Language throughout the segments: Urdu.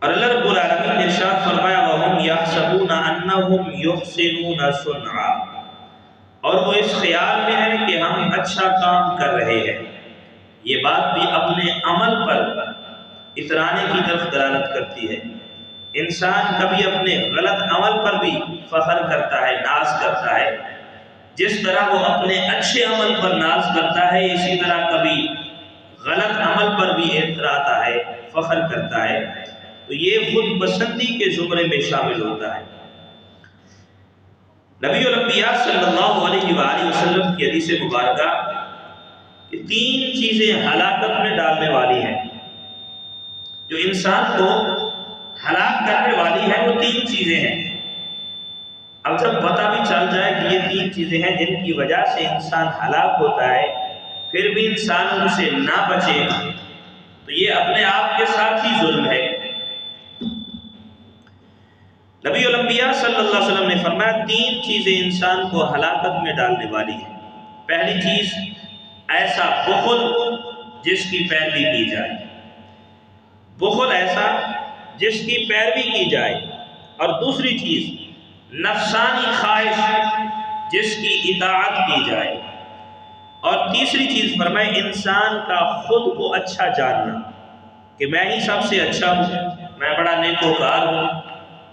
اور اللہ رب العالمین نے ارشاد فرمایا وَهُمْ يَحْسَبُونَ أَنَّهُمْ يُحْسِنُونَ صُنْعًا، اور وہ اس خیال میں ہے کہ ہم اچھا کام کر رہے ہیں۔ یہ بات بھی اپنے عمل پر اترانے کی طرف دلالت کرتی ہے۔ انسان کبھی اپنے غلط عمل پر بھی فخر کرتا ہے، ناز کرتا ہے، جس طرح وہ اپنے اچھے عمل پر ناز کرتا ہے، اسی طرح کبھی غلط عمل پر بھی اتراتا ہے، فخر کرتا ہے، تو یہ خود پسندی کے زمرے میں شامل ہوتا ہے۔ نبی الانبیاء صلی اللہ علیہ وآلہ وسلم کی حدیث مبارکہ کہ 3 چیزیں ہلاکت میں ڈالنے والی ہیں، جو انسان کو ہلاک کرنے والی ہے، وہ 3 چیزیں ہیں۔ اب جب پتہ بھی چل جائے کہ یہ 3 چیزیں ہیں جن کی وجہ سے انسان ہلاک ہوتا ہے، پھر بھی انسان ان سے نہ بچے تو یہ اپنے آپ کے ساتھ ہی ظلم ہے۔ نبی الانبیاء صلی اللہ علیہ وسلم نے فرمایا 3 چیزیں انسان کو ہلاکت میں ڈالنے والی ہیں۔ پہلی چیز ایسا بخل جس کی پیروی کی جائے، بخل ایسا جس کی پیروی کی جائے، اور دوسری چیز نفسانی خواہش جس کی اطاعت کی جائے، اور تیسری چیز فرمائے انسان کا خود کو اچھا جاننا کہ میں ہی سب سے اچھا ہوں، میں بڑا نیکوکار ہوں،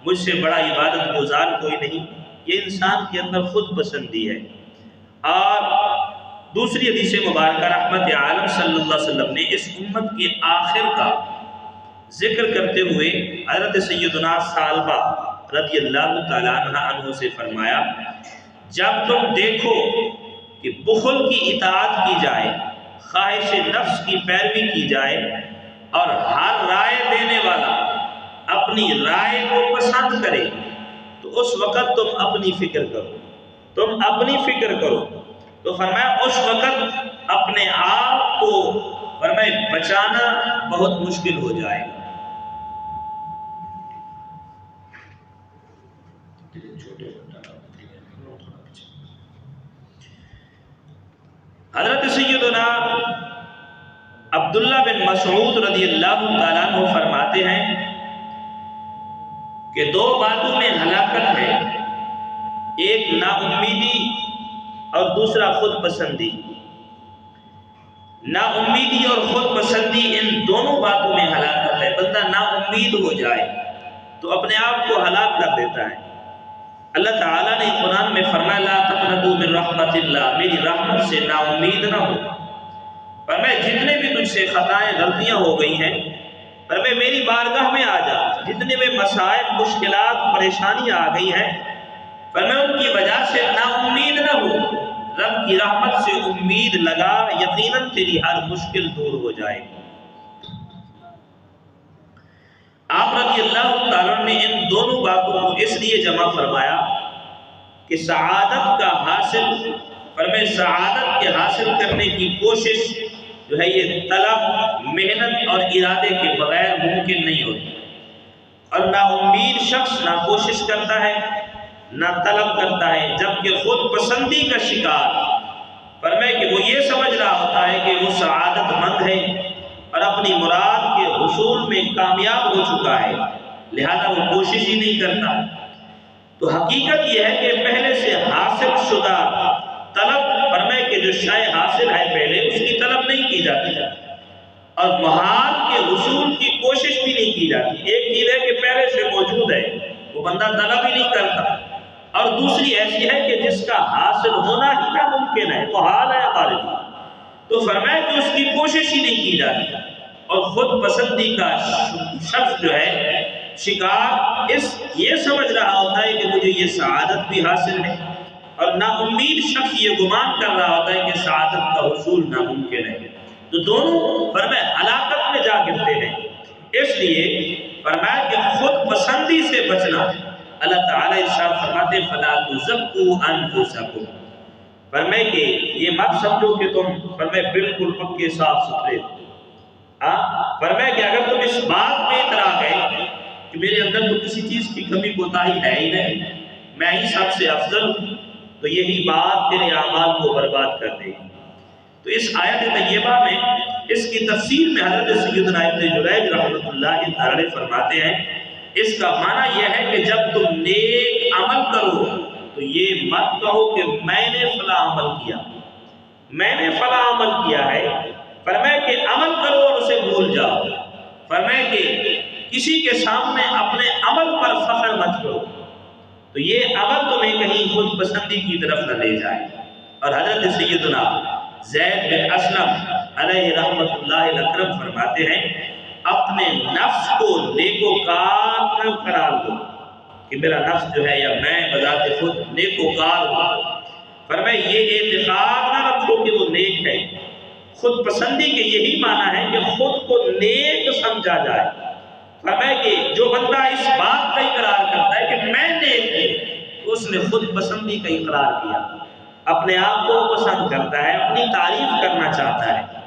مجھ سے بڑا عبادت گزار کوئی نہیں۔ یہ انسان کے اندر خود پسندی ہے۔ اور دوسری حدیث مبارکہ رحمت عالم صلی اللہ علیہ وسلم نے اس امت کے آخر کا ذکر کرتے ہوئے حضرت سیدنا ثعلبہ رضی اللہ تعالیٰ عنہ سے فرمایا جب تم دیکھو کہ بخل کی اطاعت کی جائے، خواہش نفس کی پیروی کی جائے، اور ہر رائے دینے والا اپنی رائے کو پسند کرے، تو اس وقت تم اپنی فکر کرو، تم اپنی فکر کرو۔ تو فرمایا اس وقت اپنے آپ کو فرمایا بچانا بہت مشکل ہو جائے گا۔ حضرت سیدنا عبداللہ بن مسعود رضی اللہ تعالیٰ عنہ فرماتے ہیں کہ 2 باتوں میں ہلاکت ہے، ایک نا امیدی اور دوسرا خود پسندی۔ نا امیدی اور خود پسندی، ان دونوں باتوں میں ہلاکت ہے۔ بندہ نا امید ہو جائے تو اپنے آپ کو ہلاک کر دیتا ہے۔ اللہ تعالیٰ نے قرآن میں فرمایا لا تقنطوا من رحمت اللہ، میری رحمت سے نا امید نہ ہو۔ فرمایا جتنے بھی تجھ سے خطائیں غلطیاں ہو گئی ہیں، فرمایا میری بارگاہ میں آ جا، جتنے میں مسائل مشکلات پریشانیاں آ گئی ہیں، فرمایا ان کی وجہ سے نا امید نہ ہو، رب کی رحمت سے امید لگا، یقیناً تیری ہر مشکل دور ہو جائے گی۔ آپ رضی اللہ تعالیٰ نے ان دونوں باتوں کو اس لیے جمع فرمایا کہ سعادت کا حاصل، فرمایا سعادت کے حاصل کرنے کی کوشش جو ہے یہ طلب، محنت اور ارادے کے بغیر ممکن نہیں ہوتی، اور نا امید شخص نہ کوشش کرتا ہے نہ طلب کرتا ہے، جبکہ خود پسندی کا شکار فرمائے کہ وہ یہ سمجھ رہا ہوتا ہے کہ وہ سعادت مند ہے اور اپنی مراد کے حصول میں کامیاب ہو چکا ہے، لہذا وہ کوشش ہی نہیں کرتا۔ تو حقیقت یہ ہے کہ پہلے سے حاصل شدہ طلب، فرمائے کہ جو شے حاصل ہے پہلے اس کی طلب نہیں کی جاتی، اور محال کے حصول کی کوشش بھی نہیں کی جاتی۔ ایک چیز ہے کہ پہلے سے موجود ہے، وہ بندہ طلب ہی نہیں کرتا، اور دوسری ایسی ہے کہ جس کا حاصل ہونا ہی ناممکن ہے، محال ہے ہمارے لیے، تو فرمایا کہ اس کی کوشش ہی نہیں کی جاتی، اور خود پسندی کا شخص جو ہے شکار یہ سمجھ رہا ہوتا ہے کہ مجھے یہ سعادت بھی حاصل ہے، اور نا امید شخص یہ گمان کر رہا ہوتا ہے کہ سعادت کا حصول ناممکن ہے، تو دونوں فرمایا ہلاکت میں جا گرتے ہیں۔ اس لیے فرمایا کہ خود پسندی سے بچنا، اللہ تعالیٰ ارشاد فرماتے فَلَا تُزَكُّوا أَنفُسَكُمْ، فرمائے کہ یہ مت سمجھو کہ تم فرمائے بالکل پکے صاف ستھرے، فرمائے کہ اگر تم اس بات میں اترا گئے کہ میرے اندر تو کسی چیز کی کمی کوتاہی ہے ہی نہیں، میں ہی سب سے افضل ہوں، تو یہی بات تیرے اعمال کو برباد کر دے گی۔ تو اس آیت طیبہ میں اس کی تفسیر میں حضرت سیدنا ابن جریج رحمۃ اللہ تعالی فرماتے ہیں اس کا معنی یہ ہے کہ جب تم نیک عمل کرو تو یہ مت کہو کہ میں نے فلاں عمل کیا، میں نے فلاں عمل کیا ہے، فرمائے کہ عمل کرو اور اسے بھول جاؤ، فرمائے کہ کسی کے سامنے اپنے عمل پر فخر مت کرو، تو یہ عمل تمہیں کہیں خود پسندی کی طرف نہ لے جائے۔ اور حضرت سیدنا زید بن اسلم علیہ رحمت اللہ اکرم فرماتے ہیں اپنے نفس کو نیکوکار نہ قرار دو کہ میرا نفس جو ہے یا میں بذات خود نیکوکار ہوں، فرمائے یہ اعتقاد نہ رکھو کہ وہ نیک ہے۔ خود پسندی کے یہی معنی ہے کہ خود کو نیک سمجھا جائے، فرمائے کہ جو بندہ اس بات کا اقرار کرتا ہے کہ میں نیک ہوں تو اس نے خود پسندی کا اقرار کیا، اپنے آپ کو پسند کرتا ہے، اپنی تعریف کرنا چاہتا ہے۔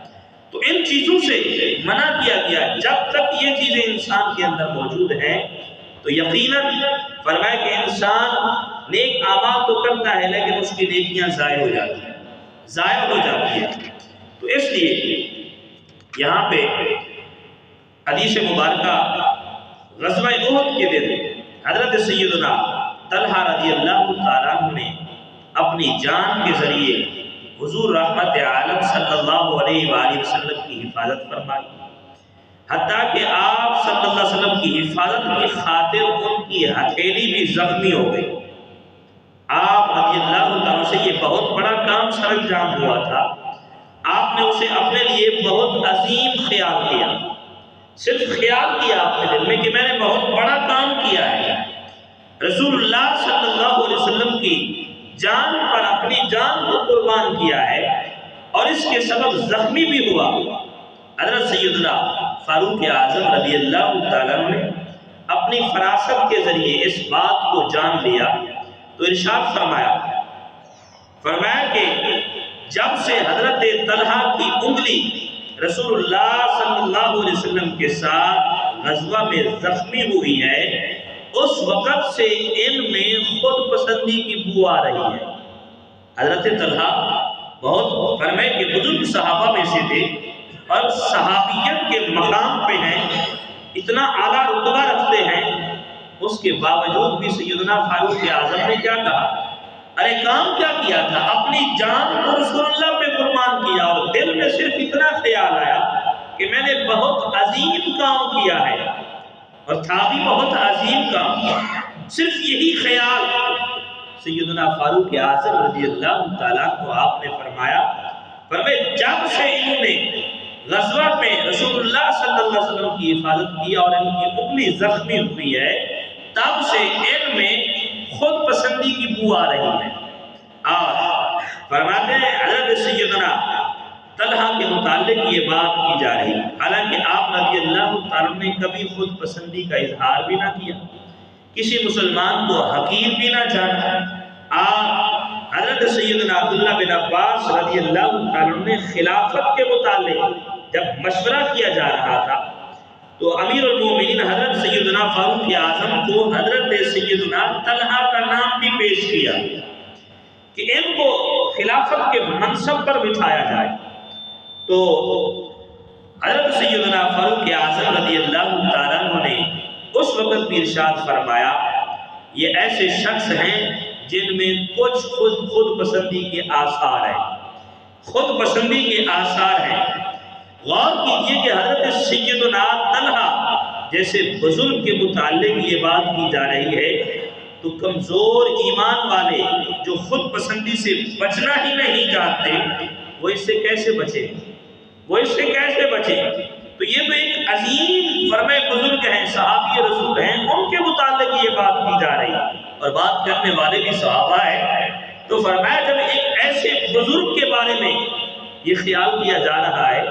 تو ان چیزوں سے منع کیا گیا، جب تک یہ چیزیں انسان کے اندر موجود ہیں تو یقیناً فرمائے کہ انسان نیک اعمال تو کرتا ہے لیکن اس کی نیکیاں ضائع ہو جاتی ہیں، ضائع ہو جاتی ہیں۔ تو اس لیے یہاں پہ حدیث مبارکہ غزوہ احد کے دن حضرت سیدنا طلحہ رضی اللہ تعالیٰ عنہ نے اپنی جان کے ذریعے حضور رحمت عالم صلی اللہ علیہ وآلہ وسلم کی حفاظت فرمائی، حتیٰ کہ آپ صلی اللہ علیہ وسلم کی حفاظت کی خاطر ان کی ہتھیلی بھی زخمی ہو گئی۔ آپ رضی اللہ تعالیٰ سے یہ بہت بڑا کام سر انجام ہوا تھا، آپ نے اسے اپنے لیے بہت عظیم خیال کیا، صرف خیال کیا اپنے دل میں کہ میں نے بہت بڑا کام کیا ہے، رسول اللہ صلی اللہ علیہ وسلم کی جان پر اپنی جان کو قربان کیا ہے اور اس کے سبب زخمی بھی ہوا۔ حضرت سیدنا فاروق اعظم رضی اللہ تعالیٰ نے اپنی فراست کے ذریعے اس بات کو جان لیا تو ارشاد فرمایا کہ جب سے حضرت طلحہ کی انگلی رسول اللہ صلی اللہ علیہ وسلم کے ساتھ غزوہ میں زخمی ہوئی ہے اس وقت سے ان میں خود پسندی کی بو آ رہی ہے۔ حضرت طلحہ بہت فرمائے کہ بزرگ صحابہ میں سے تھے اور صحابیت کے مقام پہ ہیں، اتنا اعلیٰ رتبہ رکھتے ہیں، اس کے باوجود بھی سیدنا فاروق اعظم نے کیا کہا، ارے کام کیا کیا تھا، اپنی جان کو رسول اللہ پہ قربان کیا اور دل میں صرف اتنا خیال آیا کہ میں نے بہت عظیم کام کیا ہے اور تھا بھی بہت عظیم کام، صرف یہی خیال سیدنا فاروق اعظم رضی اللہ تعالیٰ کو آپ نے فرمایا جب سے انہوں نے غزوہ پہ رسول اللہ صلی اللہ علیہ وسلم کی حفاظت کی اور ان کی انگلی زخمی ہوئی ہے تب سے ان میں خود پسندی کی بو آ رہی ہے۔ اور فرماتے ہیں حضرت سیدنا طلحہ کے متعلق یہ بات کی جا رہی ہے، حالانکہ آپ رضی اللہ تعالیٰ نے کبھی خود پسندی کا اظہار بھی نہ کیا، کسی مسلمان کو حقیر بھی نہ جانا۔ آپ حضرت سیدنا عبداللہ بن عباس رضی اللہ تعالیٰ نے خلافت کے متعلق جب مشورہ کیا جا رہا تھا تو امیر المومنین حضرت سیدنا فاروق اعظم کو حضرت سیدنا طلحہ کا نام بھی پیش کیا کہ ان کو خلافت کے منصب پر بٹھایا جائے۔ تو حضرت سیدنا فاروق اعظم رضی اللہ تعالیٰ نے اس وقت بھی ارشاد فرمایا یہ ایسے شخص ہیں جن میں کچھ خود پسندی کے آثار ہیں، خود پسندی کے آثار ہیں۔ غور کیجئے کہ حضرت سیدنا طلحہ جیسے بزرگ کے متعلق یہ بات کی جا رہی ہے تو کمزور ایمان والے جو خود پسندی سے بچنا ہی نہیں چاہتے وہ اس سے کیسے بچے، وہ اس سے کیسے بچے؟ تو یہ تو ایک عظیم فرمائے بزرگ ہیں، صحابی رسول ہیں، ان کے متعلق یہ بات کی جا رہی ہے اور بات کرنے والے بھی صحابہ ہیں۔ تو فرمایا جب ایک ایسے بزرگ کے بارے میں یہ خیال کیا جا رہا ہے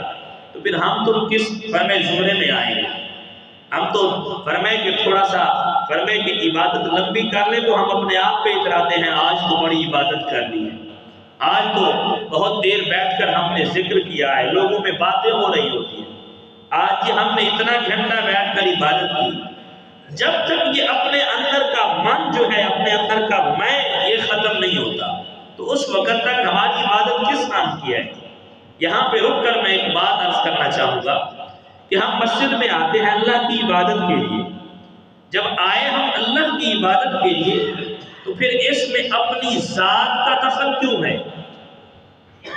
تو پھر ہم تو کس فرمائے زمرے میں آئیں گے؟ ہم تو فرمائے کہ تھوڑا سا فرمائے کہ عبادت لمبی کر لیں تو ہم اپنے آپ پہ اتراتے ہیں آج تو بڑی عبادت کر لی ہے، آج تو بہت دیر بیٹھ کر ہم نے ذکر کیا ہے، لوگوں میں باتیں ہو رہی ہوتی ہیں، آج یہ ہم نے اتنا گھنٹہ بیٹھ کر عبادت کی۔ جب تک یہ اپنے اندر کا من جو ہے، اپنے اندر کا میں یہ ختم نہیں ہوتا تو اس وقت تک ہماری عبادت کس کام کی ہے؟ یہاں پہ رک کر میں ایک بات عرض کرنا چاہوں گا کہ ہم مسجد میں آتے ہیں اللہ کی عبادت کے لیے. جب آئے ہم اللہ کی عبادت کے لیے تو پھر اس میں اپنی ذات کا دخل کیوں ہے؟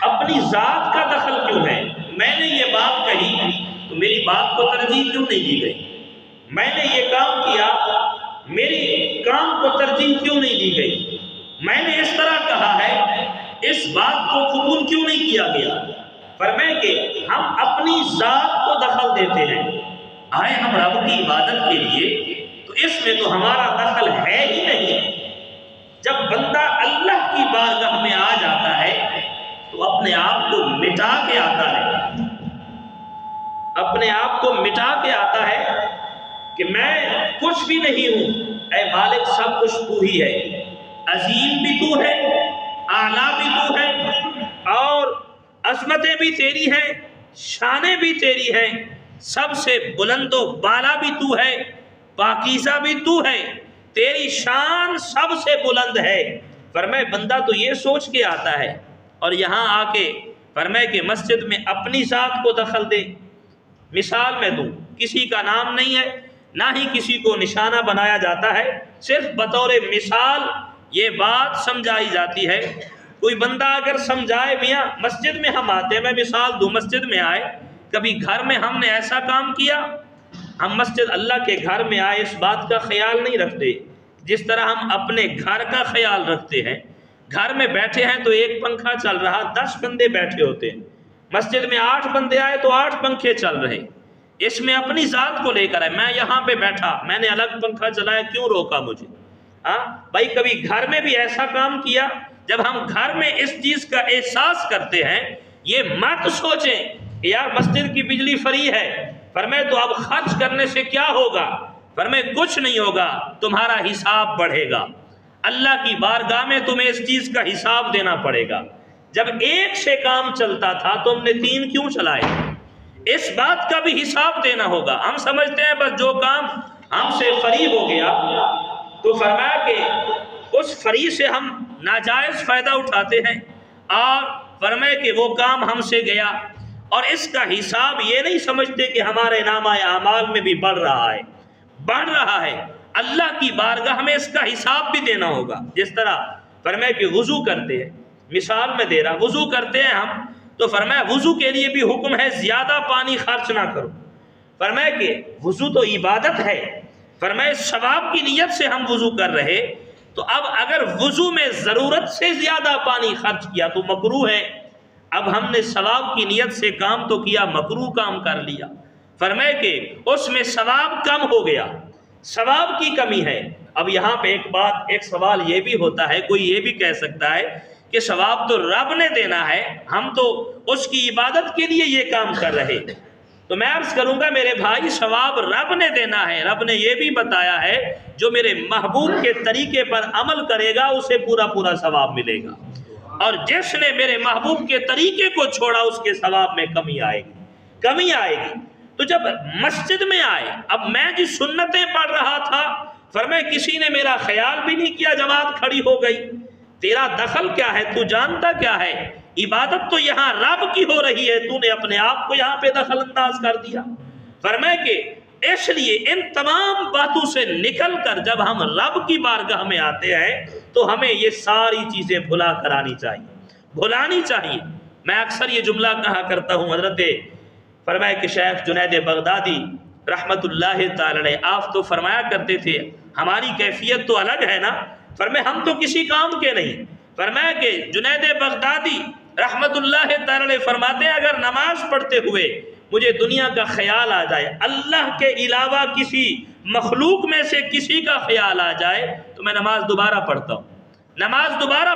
اپنی ذات کا دخل کیوں ہے؟ میں نے یہ بات کہی تو میری بات کو ترجیح کیوں نہیں دی گئی؟ میں نے یہ کام کیا، میری کام کو ترجیح کیوں نہیں دی گئی؟ میں نے اس طرح کہا ہے، اس بات کو قبول کیوں نہیں کیا گیا؟ فرمائے کہ ہم اپنی ذات کو دخل دیتے ہیں. آئے ہم رب کی عبادت کے لیے تو اس میں تو ہمارا دخل ہے ہی نہیں. جب بندہ اللہ کی بارگاہ میں آ جاتا ہے تو اپنے آپ کو مٹا کے آتا ہے، اپنے آپ کو مٹا کے آتا ہے کہ میں کچھ بھی نہیں ہوں، اے مالک سب کچھ تو ہی ہے، عظیم بھی تو ہے، اعلیٰ بھی تو ہے، اور عظمتیں بھی تیری ہیں، شانیں بھی تیری ہیں، سب سے بلند و بالا بھی تو ہے، پاکیزہ بھی تو ہے، تیری شان سب سے بلند ہے. فرمائے بندہ تو یہ سوچ کے آتا ہے اور یہاں آ کے فرمائے کہ مسجد میں اپنی ذات کو دخل دے. مثال میں دوں، کسی کا نام نہیں ہے، نہ ہی کسی کو نشانہ بنایا جاتا ہے، صرف بطور مثال یہ بات سمجھائی جاتی ہے. کوئی بندہ اگر سمجھائے میاں مسجد میں ہم آتے ہیں، میں مثال دوں، مسجد میں آئے، کبھی گھر میں ہم نے ایسا کام کیا، ہم مسجد اللہ کے گھر میں آئے اس بات کا خیال نہیں رکھتے جس طرح ہم اپنے گھر کا خیال رکھتے ہیں. گھر میں بیٹھے ہیں تو ایک پنکھا چل رہا، 10 بندے بیٹھے ہوتے ہیں. مسجد میں 8 بندے آئے تو 8 پنکھے چل رہے. اس میں اپنی ذات کو لے کر ہے، میں یہاں پہ بیٹھا، میں نے الگ پنکھا چلایا، کیوں روکا مجھے؟ بھائی کبھی گھر میں بھی ایسا کام کیا؟ جب ہم گھر میں اس چیز کا احساس کرتے ہیں، یہ مت سوچیں کہ یار مسجد کی بجلی فری ہے، فرمائے تو اب خرچ کرنے سے کیا ہوگا؟ فرمائے کچھ نہیں ہوگا، تمہارا حساب بڑھے گا، اللہ کی بارگاہ میں تمہیں اس چیز کا حساب دینا پڑے گا. جب ایک سے کام چلتا تھا تم نے 3 کیوں چلائے؟ اس بات کا بھی حساب دینا ہوگا. ہم سمجھتے ہیں بس جو کام ہم سے فری ہو گیا تو فرمایا کہ اس فری سے ہم ناجائز فائدہ اٹھاتے ہیں، اور فرمائے کہ وہ کام ہم سے گیا اور اس کا حساب یہ نہیں سمجھتے کہ ہمارے نامہ اعمال میں بھی بڑھ رہا ہے. اللہ کی بارگاہ میں اس کا حساب بھی دینا ہوگا. جس طرح فرمائے کہ وضو کرتے ہیں، مثال میں دے رہا، وضو کرتے ہیں ہم تو فرمایا وضو کے لیے بھی حکم ہے زیادہ پانی خرچ نہ کرو. فرمایا کہ وضو تو عبادت ہے، فرمایا ثواب کی نیت سے ہم وضو کر رہے، تو اب اگر وضو میں ضرورت سے زیادہ پانی خرچ کیا تو مکروہ ہے. اب ہم نے ثواب کی نیت سے کام تو کیا، مکروہ کام کر لیا. فرمایا کہ اس میں ثواب کم ہو گیا، ثواب کی کمی ہے. اب یہاں پہ ایک سوال یہ بھی ہوتا ہے، کوئی یہ بھی کہہ سکتا ہے کہ ثواب تو رب نے دینا ہے، ہم تو اس کی عبادت کے لیے یہ کام کر رہے. تو میں عرض کروں گا میرے بھائی، ثواب رب نے دینا ہے. رب نے یہ بھی بتایا ہے جو میرے محبوب کے طریقے پر عمل کرے گا اسے پورا ثواب ملے گا، اور جس نے میرے محبوب کے طریقے کو چھوڑا اس کے ثواب میں کمی آئے گی. تو جب مسجد میں آئے، اب میں جس سنتیں پڑھ رہا تھا، فرمائے کسی نے میرا خیال بھی نہیں کیا، جماعت کھڑی ہو گئی. تیرا دخل کیا ہے؟ تو جانتا کیا ہے؟ عبادت تو یہاں رب کی ہو رہی ہے، تو نے اپنے آپ کو یہاں پہ دخل انداز کر دیا. فرمائے کہ اس لیے ان تمام باتوں سے نکل کر جب ہم رب کی بارگاہ میں آتے ہیں تو ہمیں یہ ساری چیزیں بھلانی چاہیے. میں اکثر یہ جملہ کہا کرتا ہوں، حضرت فرمائے کہ شیخ جنید بغدادی رحمت اللہ تعالی علیہ آپ تو فرمایا کرتے تھے ہماری کیفیت تو الگ ہے نا. فرمائے ہم تو کسی کام کے نہیں. فرمایا کہ جنید بغدادی رحمت اللہ تعالی علیہ فرماتے ہیں اگر نماز پڑھتے ہوئے مجھے دنیا کا خیال آ جائے، اللہ کے علاوہ کسی مخلوق میں سے کسی کا خیال آ جائے تو میں نماز دوبارہ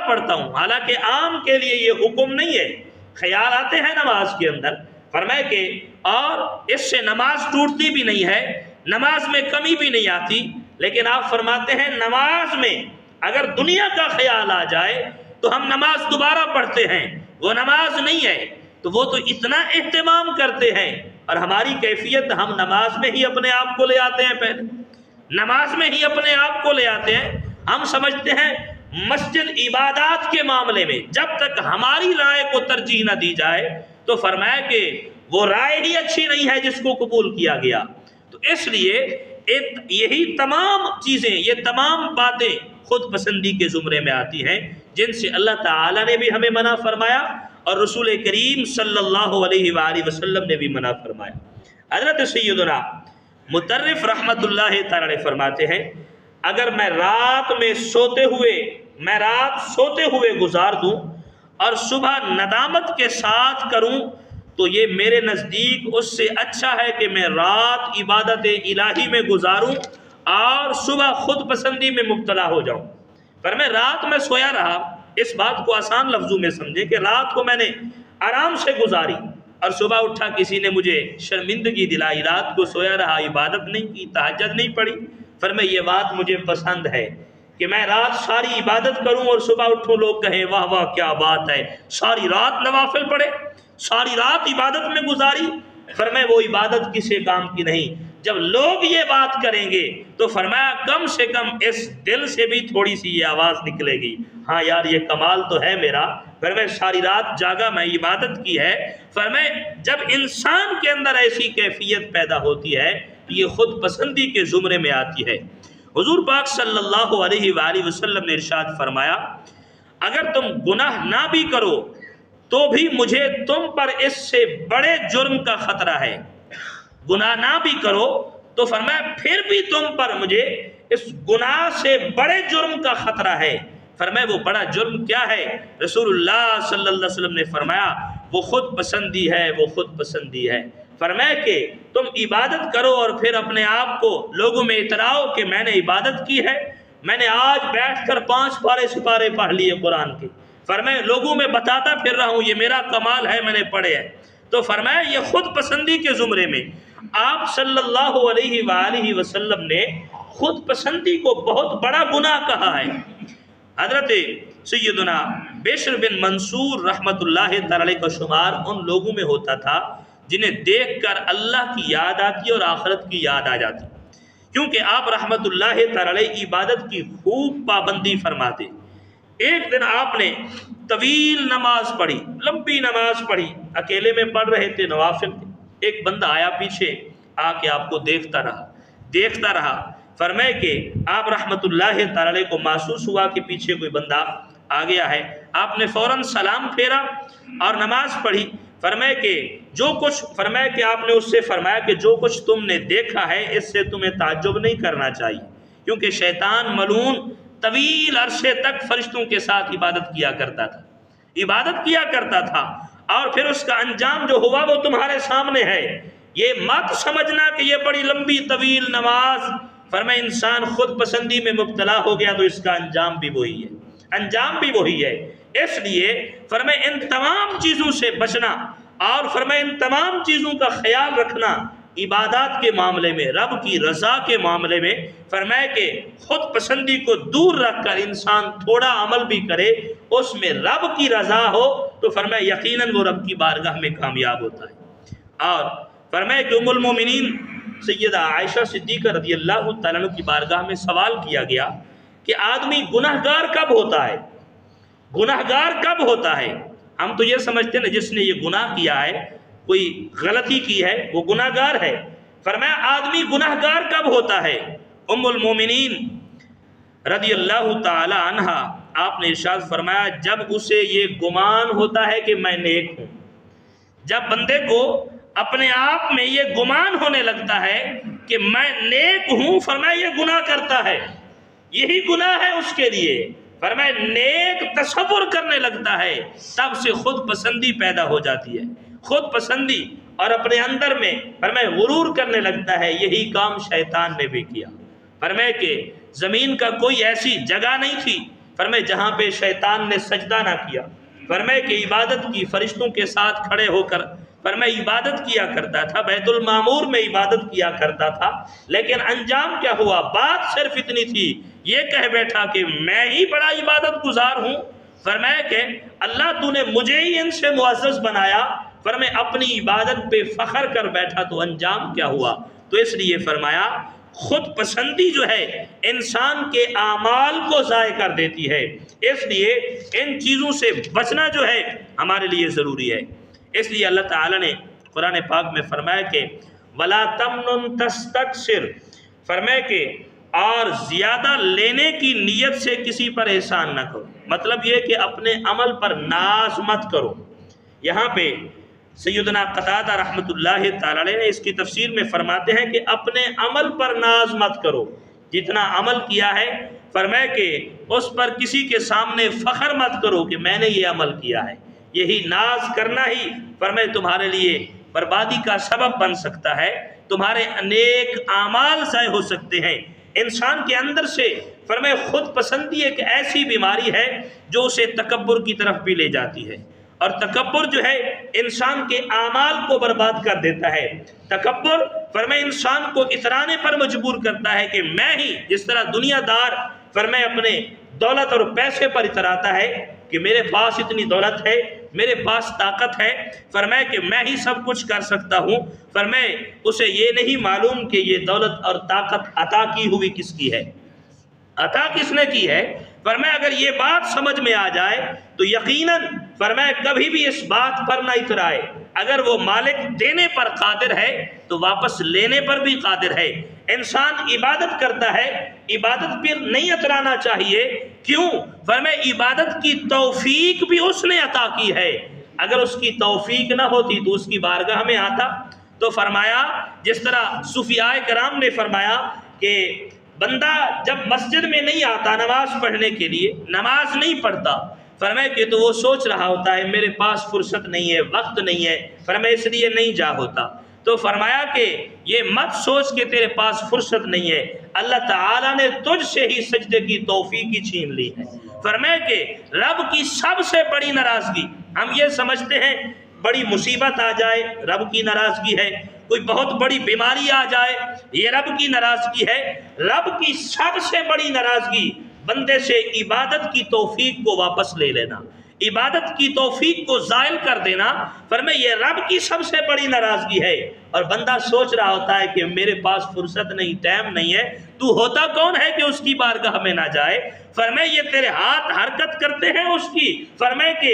پڑھتا ہوں. حالانکہ عام کے لیے یہ حکم نہیں ہے، خیال آتے ہیں نماز کے اندر. فرمائے کہ اور اس سے نماز ٹوٹتی بھی نہیں ہے، نماز میں کمی بھی نہیں آتی. لیکن آپ فرماتے ہیں نماز میں اگر دنیا کا خیال آ جائے تو ہم نماز دوبارہ پڑھتے ہیں، وہ نماز نہیں ہے. تو وہ تو اتنا اہتمام کرتے ہیں، اور ہماری کیفیت ہم نماز میں ہی اپنے آپ کو لے آتے ہیں. پہلے نماز میں ہی اپنے آپ کو لے آتے ہیں. ہم سمجھتے ہیں مسجد عبادات کے معاملے میں جب تک ہماری رائے کو ترجیح نہ دی جائے تو فرمایا کہ وہ رائے ہی اچھی نہیں ہے جس کو قبول کیا گیا۔ تو اس لیے یہی تمام چیزیں، یہ تمام باتیں خود پسندی کے زمرے میں آتی ہیں، جن سے اللہ تعالیٰ نے بھی ہمیں منع فرمایا اور رسول کریم صلی اللہ علیہ وآلہ وسلم نے بھی منع فرمایا۔ حضرت سیدنا مطرف رحمت اللہ تعالی فرماتے ہیں، اگر میں رات سوتے ہوئے گزار دوں اور صبح ندامت کے ساتھ کروں تو یہ میرے نزدیک اس سے اچھا ہے کہ میں رات عبادت الہی میں گزاروں اور صبح خود پسندی میں مبتلا ہو جاؤں۔ پر میں رات میں سویا رہا، اس بات کو آسان لفظوں میں سمجھے کہ رات کو میں نے آرام سے گزاری اور صبح اٹھا کسی نے مجھے شرمندگی دلائی، رات کو سویا رہا، عبادت نہیں کی، تہجد نہیں پڑھی، پر میں یہ بات مجھے پسند ہے کہ میں رات ساری عبادت کروں اور صبح اٹھوں لوگ کہیں واہ واہ کیا بات ہے، ساری رات نوافل پڑھے، ساری رات عبادت میں گزاری۔ فرمایا وہ عبادت کسی کام کی نہیں۔ جب لوگ یہ بات کریں گے تو فرمایا کم سے کم اس دل سے بھی تھوڑی سی یہ آواز نکلے گی، ہاں یار یہ کمال تو ہے میرا، فرمایا ساری رات جاگا، میں عبادت کی ہے۔ فرمایا جب انسان کے اندر ایسی کیفیت پیدا ہوتی ہے تو یہ خود پسندی کے زمرے میں آتی ہے۔ حضور پاک صلی اللہ علیہ وآلہ وسلم نے ارشاد فرمایا، اگر تم گناہ نہ بھی کرو تو بھی مجھے تم پر اس سے بڑے جرم کا خطرہ ہے۔ گناہ نہ بھی کرو تو فرمایا پھر بھی تم پر مجھے اس گناہ سے بڑے جرم کا خطرہ ہے۔ فرمایا وہ بڑا جرم کیا ہے؟ رسول اللہ صلی اللہ علیہ وسلم نے فرمایا وہ خود پسندی ہے، وہ خود پسندی ہے۔ فرمایا کہ تم عبادت کرو اور پھر اپنے آپ کو لوگوں میں اتراؤ کہ میں نے عبادت کی ہے، میں نے آج بیٹھ کر 5 پارے سپارے پڑھ لیے قرآن کے، فرمایا لوگوں میں بتاتا پھر رہا ہوں یہ میرا کمال ہے، میں نے پڑھے ہیں۔ تو فرمایا یہ خود پسندی کے زمرے میں آپ صلی اللہ علیہ وآلہ وسلم نے خود پسندی کو بہت بڑا گناہ کہا ہے۔ حضرت سیدنا بشر بن منصور رحمت اللہ تعالی کا شمار ان لوگوں میں ہوتا تھا جنہیں دیکھ کر اللہ کی یاد آتی اور آخرت کی یاد آ جاتی، کیونکہ آپ رحمت اللہ تعالی عبادت کی خوب پابندی فرماتے۔ ایک دن آپ نے طویل نماز پڑھی، لمبی نماز پڑھی، اکیلے میں پڑھ رہے تھے، نوافل تھے۔ ایک بندہ آیا پیچھے آ کے آپ کو دیکھتا رہا۔ فرمائے کہ آپ رحمت اللہ تعالی کو محسوس ہوا کہ پیچھے کوئی بندہ آ گیا ہے، آپ نے فوراً سلام پھیرا اور نماز پڑھی۔ فرمائے کہ آپ نے اس سے فرمایا کہ جو کچھ تم نے دیکھا ہے اس سے تمہیں تعجب نہیں کرنا چاہیے، کیونکہ شیطان ملعون طویل عرصے تک فرشتوں کے ساتھ عبادت کیا کرتا تھا اور پھر اس کا انجام جو ہوا وہ تمہارے سامنے ہے۔ یہ مت سمجھنا کہ یہ بڑی لمبی طویل نماز، فرمائے انسان خود پسندی میں مبتلا ہو گیا تو اس کا انجام بھی وہی ہے۔ اس لیے فرمائے ان تمام چیزوں سے بچنا اور فرمائے ان تمام چیزوں کا خیال رکھنا عبادات کے معاملے میں، رب کی رضا کے معاملے میں، فرمائے کہ خود پسندی کو دور رکھ کر انسان تھوڑا عمل بھی کرے، اس میں رب کی رضا ہو تو فرمائے یقیناً وہ رب کی بارگاہ میں کامیاب ہوتا ہے۔ اور فرمائے کہ ام المومنین سیدہ عائشہ صدیقہ رضی اللہ تعالیٰ عنہ کی بارگاہ میں سوال کیا گیا کہ آدمی گناہگار کب ہوتا ہے؟ ہم تو یہ سمجھتے ہیں جس نے یہ گناہ کیا ہے، کوئی غلطی کی ہے، وہ گناہگار ہے۔ فرمایا آدمی گناہگار کب ہوتا ہے؟ ام المومنین رضی اللہ تعالی عنہ آپ نے ارشاد فرمایا جب اسے یہ گمان ہوتا ہے کہ میں نیک ہوں۔ جب بندے کو اپنے آپ میں یہ گمان ہونے لگتا ہے کہ میں نیک ہوں، فرمایا یہ گناہ کرتا ہے، یہی گناہ ہے اس کے لیے۔ فرمایا نیک تصور کرنے لگتا ہے، تب سے خود پسندی پیدا ہو جاتی ہے، خود پسندی، اور اپنے اندر میں فرمایا غرور کرنے لگتا ہے۔ یہی کام شیطان نے بھی کیا۔ فرمایا کہ زمین کا کوئی ایسی جگہ نہیں تھی فرمایا جہاں پہ شیطان نے سجدہ نہ کیا۔ فرمایا کہ عبادت کی، فرشتوں کے ساتھ کھڑے ہو کر فرمایا عبادت کیا کرتا تھا، بیت المعمور میں عبادت کیا کرتا تھا، لیکن انجام کیا ہوا؟ بات صرف اتنی تھی، یہ کہہ بیٹھا کہ میں ہی بڑا عبادت گزار ہوں۔ فرمایا کہ اللہ تو نے مجھے ہی ان سے معزز بنایا، فرمایا اپنی عبادت پہ فخر کر بیٹھا تو انجام کیا ہوا؟ تو اس لیے فرمایا خود پسندی جو ہے انسان کے اعمال کو ضائع کر دیتی ہے، اس لیے ان چیزوں سے بچنا جو ہے ہمارے لیے ضروری ہے۔ اس لیے اللہ تعالیٰ نے قرآن پاک میں فرمایا کہ وَلَا تَمْنُن تَسْتَكْثِرْ، فرمایا کہ اور زیادہ لینے کی نیت سے کسی پر احسان نہ کرو، مطلب یہ کہ اپنے عمل پر ناز مت کرو۔ یہاں پہ سیدنا قتادہ رحمۃ اللہ تعالی علیہ نے اس کی تفسیر میں فرماتے ہیں کہ اپنے عمل پر ناز مت کرو، جتنا عمل کیا ہے فرمایا کہ اس پر کسی کے سامنے فخر مت کرو کہ میں نے یہ عمل کیا ہے۔ یہی ناز کرنا ہی فرمایا تمہارے لیے بربادی کا سبب بن سکتا ہے، تمہارے نیک اعمال ضائع ہو سکتے ہیں۔ انسان کے اندر سے فرمایا خود پسندی ایک ایسی بیماری ہے جو اسے تکبر کی طرف بھی لے جاتی ہے، اور تکبر جو ہے انسان کے اعمال کو برباد کر دیتا ہے۔ تکبر فرمایا انسان کو اترانے پر مجبور کرتا ہے کہ میں ہی، جس طرح دنیا دار فرمایا اپنے دولت اور پیسے پر اتراتا ہے کہ میرے پاس اتنی دولت ہے، میرے پاس طاقت ہے، فرمایا کہ میں ہی سب کچھ کر سکتا ہوں، فرمایا اسے یہ نہیں معلوم کہ یہ دولت اور طاقت عطا کی ہوئی کس کی ہے، عطا کس نے کی ہے۔ فرمایا اگر یہ بات سمجھ میں آ جائے تو یقیناً فرمایا کبھی بھی اس بات پر نہ اترائے۔ اگر وہ مالک دینے پر قادر ہے تو واپس لینے پر بھی قادر ہے۔ انسان عبادت کرتا ہے، عبادت پر نہیں اترانا چاہیے، کیوں؟ فرمایا عبادت کی توفیق بھی اس نے عطا کی ہے، اگر اس کی توفیق نہ ہوتی تو اس کی بارگاہ میں آتا؟ تو فرمایا جس طرح صوفیاء کرام نے فرمایا کہ بندہ جب مسجد میں نہیں آتا نماز پڑھنے کے لیے، نماز نہیں پڑھتا، فرمایا کہ تو وہ سوچ رہا ہوتا ہے میرے پاس فرصت نہیں ہے، وقت نہیں ہے، فرمایا اس لیے نہیں جا ہوتا۔ تو فرمایا کہ یہ مت سوچ کہ تیرے پاس فرصت نہیں ہے، اللہ تعالیٰ نے تجھ سے ہی سجدے کی توفیق ہی چھین لی ہے۔ فرمایا کہ رب کی سب سے بڑی ناراضگی، ہم یہ سمجھتے ہیں بڑی مصیبت آ جائے رب کی ناراضگی ہے، کوئی بہت بڑی بیماری آ جائے یہ رب کی ناراضگی ہے۔ رب کی سب سے بڑی ناراضگی بندے سے عبادت کی توفیق کو واپس لے لینا، عبادت کی توفیق کو زائل کر دینا، فرمایا یہ رب کی سب سے بڑی ناراضگی ہے۔ اور بندہ سوچ رہا ہوتا ہے کہ میرے پاس فرصت نہیں، ٹائم نہیں ہے، تو ہوتا کون ہے کہ اس کی بارگاہ میں نہ جائے؟ فرمایا یہ تیرے ہاتھ حرکت کرتے ہیں اس کی فرمایا کہ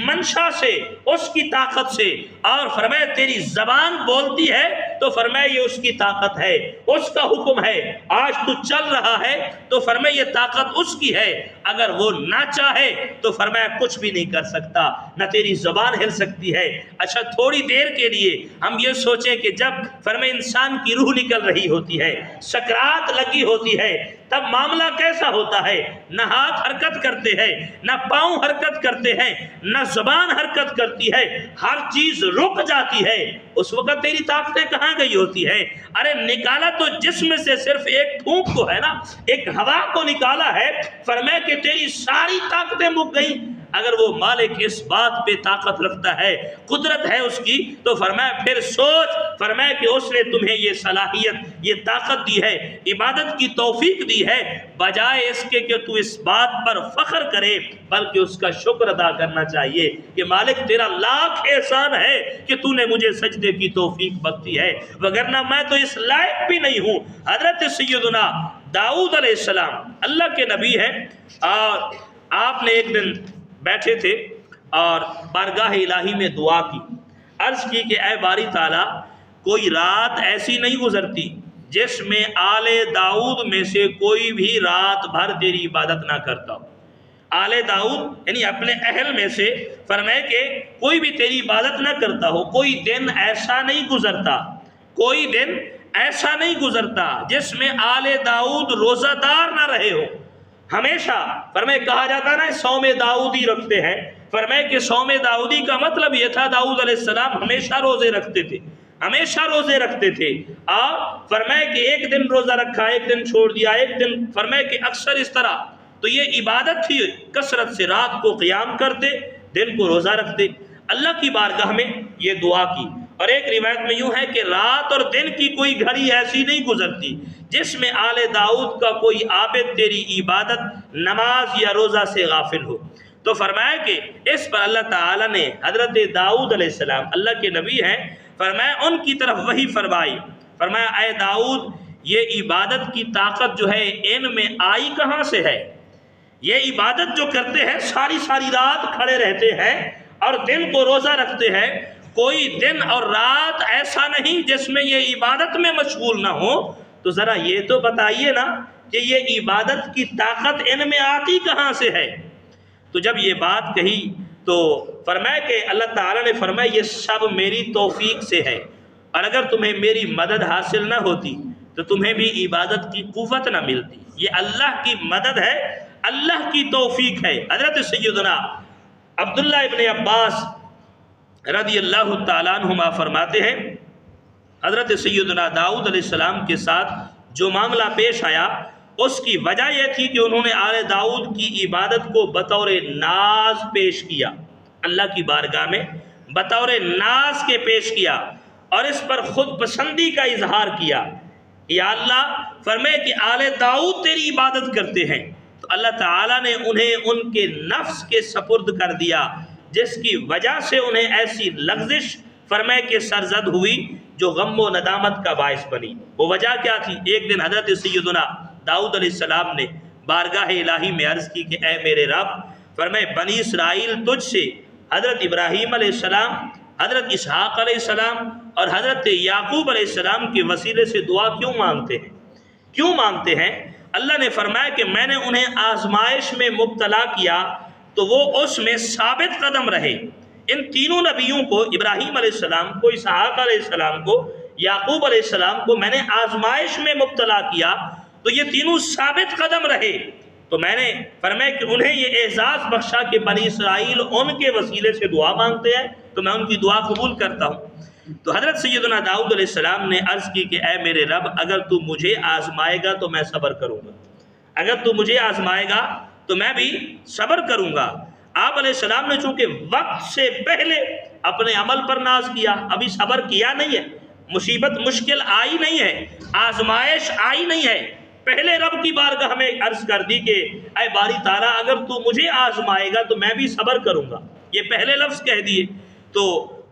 منشا سے، اس کی طاقت سے، اور فرمایا تیری زبان بولتی ہے تو فرمایا یہ اس کی طاقت ہے، اس کا حکم ہے۔ آج تو چل رہا ہے تو فرمایا یہ طاقت اس کی ہے، اگر وہ نہ چاہے تو فرمایا کچھ بھی نہیں کر سکتا، نہ تیری زبان ہل سکتی ہے۔ اچھا تھوڑی دیر کے لیے ہم یہ سوچیں کہ جب فرمایا انسان کی روح نکل رہی ہوتی ہے، سکرات لگی ہوتی ہے، تب معاملہ کیسا ہوتا ہے؟ نہ ہاتھ حرکت کرتے ہیں، نہ پاؤں حرکت کرتے ہیں، نہ زبان حرکت کرتی ہے، ہر چیز رک جاتی ہے۔ اس وقت تیری طاقتیں کہاں گئی ہوتی ہے؟ ارے نکالا تو جسم سے صرف ایک پھونک کو ہے نا، ایک ہوا کو نکالا ہے، فرمایا کہ تیری ساری طاقتیں مک گئیں۔ اگر وہ مالک اس بات پہ طاقت رکھتا ہے، قدرت ہے اس کی، تو فرمایا پھر سوچ، فرمایا کہ اس نے تمہیں یہ صلاحیت، یہ طاقت دی ہے، عبادت کی توفیق دی ہے، بجائے اس کے کہ تو اس بات پر فخر کرے بلکہ اس کا شکر ادا کرنا چاہیے کہ مالک تیرا لاکھ احسان ہے کہ تو نے مجھے سجدے کی توفیق بخشی ہے، وگرنہ میں تو اس لائق بھی نہیں ہوں۔ حضرت سیدنا داؤد علیہ السلام اللہ کے نبی ہیں، اور آپ نے ایک دن بیٹھے تھے اور بارگاہ الہی میں دعا کی، عرض کی کہ اے باری تعالیٰ کوئی رات ایسی نہیں گزرتی جس میں آل داؤد میں سے کوئی بھی رات بھر تیری عبادت نہ کرتا ہو۔ آل داؤد یعنی اپنے اہل میں سے فرمائے کہ کوئی بھی تیری عبادت نہ کرتا ہو، کوئی دن ایسا نہیں گزرتا، کوئی دن ایسا نہیں گزرتا جس میں آل داؤد روزہ دار نہ رہے ہو۔ ہمیشہ فرمائے کہا جاتا نا صوم داؤدی رکھتے ہیں، فرمائے کہ صوم داؤدی کا مطلب یہ تھا داؤد علیہ السلام ہمیشہ روزے رکھتے تھے، ہمیشہ روزے رکھتے تھے، اور فرمائے کہ ایک دن روزہ رکھا، ایک دن چھوڑ دیا، ایک دن، فرمائے کہ اکثر اس طرح، تو یہ عبادت تھی، کثرت سے رات کو قیام کرتے، دن کو روزہ رکھتے، اللہ کی بارگاہ میں یہ دعا کی۔ اور ایک روایت میں یوں ہے کہ رات اور دن کی کوئی گھڑی ایسی نہیں گزرتی جس میں آل داؤد کا کوئی عابد تیری عبادت، نماز یا روزہ سے غافل ہو۔ تو فرمایا کہ اس پر اللہ تعالیٰ نے حضرت داؤد علیہ السلام اللہ کے نبی ہیں، فرمایا ان کی طرف وحی فرمائی، فرمایا اے داؤد یہ عبادت کی طاقت جو ہے ان میں آئی کہاں سے ہے؟ یہ عبادت جو کرتے ہیں ساری ساری رات کھڑے رہتے ہیں اور دن کو روزہ رکھتے ہیں، کوئی دن اور رات ایسا نہیں جس میں یہ عبادت میں مشغول نہ ہو، تو ذرا یہ تو بتائیے نا کہ یہ عبادت کی طاقت ان میں آتی کہاں سے ہے؟ تو جب یہ بات کہی تو فرمایا کہ اللہ تعالیٰ نے فرمایا یہ سب میری توفیق سے ہے، اور اگر تمہیں میری مدد حاصل نہ ہوتی تو تمہیں بھی عبادت کی قوت نہ ملتی۔ یہ اللہ کی مدد ہے، اللہ کی توفیق ہے۔ حضرت سیدنا عبداللہ ابن عباس رضی اللہ تعالیٰ عنہما فرماتے ہیں حضرت سیدنا داؤد علیہ السلام کے ساتھ جو معاملہ پیش آیا اس کی وجہ یہ تھی کہ انہوں نے آل داؤد کی عبادت کو بطور ناز پیش کیا، اللہ کی بارگاہ میں بطور ناز کے پیش کیا، اور اس پر خود پسندی کا اظہار کیا۔ یا اللہ فرمائے کہ آل داؤد تیری عبادت کرتے ہیں، تو اللہ تعالیٰ نے انہیں ان کے نفس کے سپرد کر دیا، جس کی وجہ سے انہیں ایسی لغزش فرمائے کہ سرزد ہوئی جو غم و ندامت کا باعث بنی۔ وہ وجہ کیا تھی؟ ایک دن حضرت سیدنا داؤد علیہ السلام نے بارگاہ الہی میں عرض کی کہ اے میرے رب، فرمائے بنی اسرائیل تجھ سے حضرت ابراہیم علیہ السلام، حضرت اسحاق علیہ السلام اور حضرت یعقوب علیہ السلام کے وسیلے سے دعا کیوں مانگتے ہیں؟ کیوں مانگتے ہیں؟ اللہ نے فرمایا کہ میں نے انہیں آزمائش میں مبتلا کیا تو وہ اس میں ثابت قدم رہے۔ ان تینوں نبیوں کو، ابراہیم علیہ السلام کو، اسحاق علیہ السلام کو، یعقوب علیہ السلام کو میں نے آزمائش میں مبتلا کیا تو یہ تینوں ثابت قدم رہے، تو میں نے فرمایا کہ انہیں یہ اعزاز بخشا کہ بنی اسرائیل ان کے وسیلے سے دعا مانگتے ہیں تو میں ان کی دعا قبول کرتا ہوں۔ تو حضرت سیدنا داؤد علیہ السلام نے عرض کی کہ اے میرے رب، اگر تو مجھے آزمائے گا تو میں صبر کروں گا، اگر تو مجھے آزمائے گا تو میں بھی صبر کروں گا۔ آپ علیہ السلام نے چونکہ وقت سے پہلے اپنے عمل پر ناز کیا، ابھی صبر کیا نہیں ہے، مصیبت مشکل آئی نہیں ہے، آزمائش آئی نہیں ہے، پہلے رب کی بارگاہ میں عرض کر دی کہ اے باری تعالیٰ اگر تو مجھے آزمائے گا تو میں بھی صبر کروں گا، یہ پہلے لفظ کہہ دیے۔ تو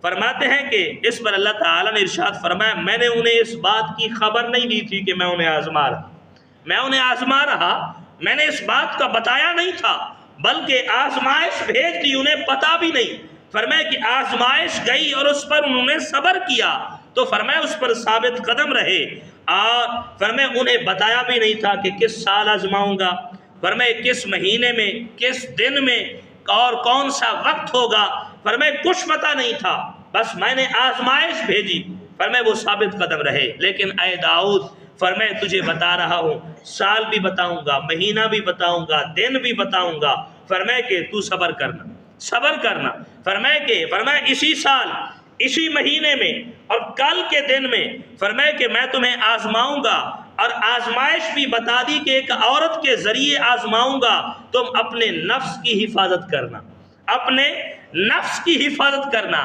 فرماتے ہیں کہ اس پر اللہ تعالیٰ نے ارشاد فرمایا میں نے انہیں اس بات کی خبر نہیں دی تھی کہ میں انہیں آزما رہا، میں انہیں آزما رہا، میں نے اس بات کا بتایا نہیں تھا، بلکہ آزمائش بھیج دی، انہیں پتہ بھی نہیں۔ فرمایا کہ آزمائش گئی اور اس پر انہوں نے صبر کیا، تو فرمایا اس پر ثابت قدم رہے، اور فرمایا انہیں بتایا بھی نہیں تھا کہ کس سال آزماؤں گا، فرمایا کس مہینے میں، کس دن میں، اور کون سا وقت ہوگا، فرمایا کچھ پتہ نہیں تھا، بس میں نے آزمائش بھیجی، فرمایا وہ ثابت قدم رہے۔ لیکن اے داؤد فرمایا تجھے بتا رہا ہوں، سال بھی بتاؤں گا، مہینہ بھی بتاؤں گا، دن بھی بتاؤں گا، فرمایا کہ تو صبر کرنا، صبر کرنا۔ فرمایا اسی سال، اسی مہینے میں اور کل کے دن میں فرمایا کہ میں تمہیں آزماؤں گا، اور آزمائش بھی بتا دی کہ ایک عورت کے ذریعے آزماؤں گا، تم اپنے نفس کی حفاظت کرنا، اپنے نفس کی حفاظت کرنا۔